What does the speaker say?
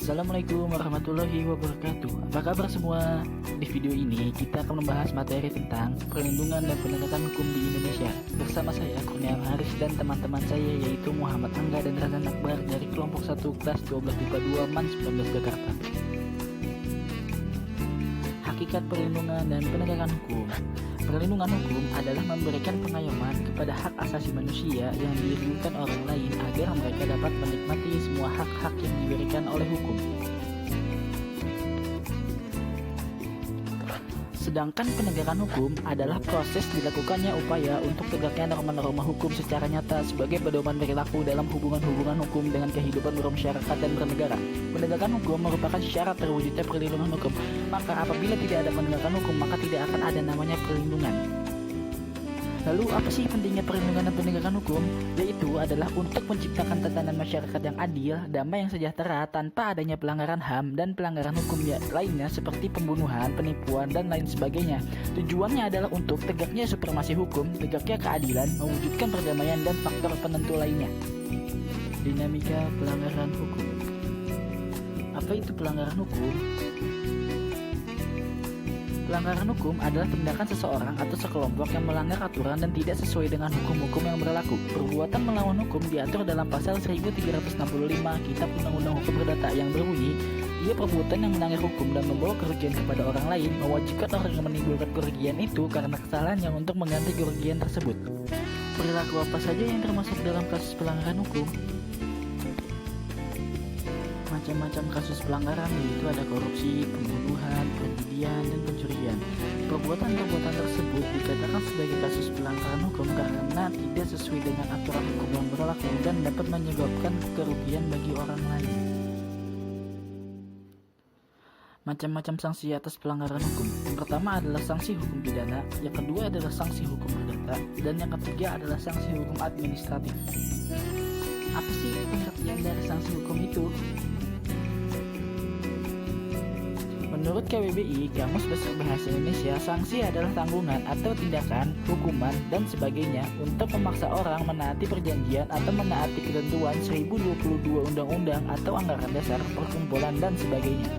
Assalamualaikum warahmatullahi wabarakatuh. Apa kabar semua? Di video ini kita akan membahas materi tentang perlindungan dan penegakan hukum di Indonesia. Bersama saya Kurniawan Haris dan teman-teman saya yaitu Muhammad Angga dan Razan Akbar dari kelompok 1 kelas 12 IPA 2 MAN 19 Jakarta. Hakikat perlindungan dan penegakan hukum. Perlindungan hukum adalah memberikan pengayoman kepada hak asasi manusia yang diberikan orang lain agar mereka dapat menikmati semua hak-hak yang diberikan oleh hukum. Sedangkan penegakan hukum adalah proses dilakukannya upaya untuk tegaknya norma-norma hukum secara nyata sebagai pedoman perilaku dalam hubungan-hubungan hukum dengan kehidupan bermasyarakat dan bernegara. Penegakan hukum merupakan syarat terwujudnya perlindungan hukum. Maka apabila tidak ada penegakan hukum, maka tidak akan ada namanya perlindungan. Lalu apa sih pentingnya perlindungan dan penegakan hukum? Yaitu adalah untuk menciptakan tatanan masyarakat yang adil, damai yang sejahtera tanpa adanya pelanggaran HAM dan pelanggaran hukum lainnya seperti pembunuhan, penipuan, dan lain sebagainya. Tujuannya adalah untuk tegaknya supremasi hukum, tegaknya keadilan, mewujudkan perdamaian dan faktor penentu lainnya. Dinamika pelanggaran hukum. Apa itu pelanggaran hukum? Pelanggaran hukum adalah tindakan seseorang atau sekelompok yang melanggar aturan dan tidak sesuai dengan hukum-hukum yang berlaku. Perbuatan melawan hukum diatur dalam pasal 1365 Kitab Undang-Undang Hukum Perdata yang berbunyi, ia perbuatan yang melanggar hukum dan membawa kerugian kepada orang lain, mewajibkan orang yang menimbulkan kerugian itu karena kesalahannya untuk mengganti kerugian tersebut. Perilaku apa saja yang termasuk dalam kasus pelanggaran hukum? Macam-macam kasus pelanggaran, yaitu ada korupsi, pembunuhan, perjudian, dan pencurian. Perbuatan-perbuatan tersebut dikatakan sebagai kasus pelanggaran hukum karena tidak sesuai dengan aturan hukum yang berlaku dan dapat menyebabkan kerugian bagi orang lain. Macam-macam sanksi atas pelanggaran hukum. Yang pertama adalah sanksi hukum pidana, yang kedua adalah sanksi hukum perdata, dan yang ketiga adalah sanksi hukum administratif. Apa sih pengertian dari sanksi hukum itu? Menurut KBBI, Kamus Besar Bahasa Indonesia, sanksi adalah tanggungan atau tindakan, hukuman, dan sebagainya untuk memaksa orang menaati perjanjian atau menaati ketentuan 1022 Undang-Undang atau Anggaran Dasar Perkumpulan dan sebagainya.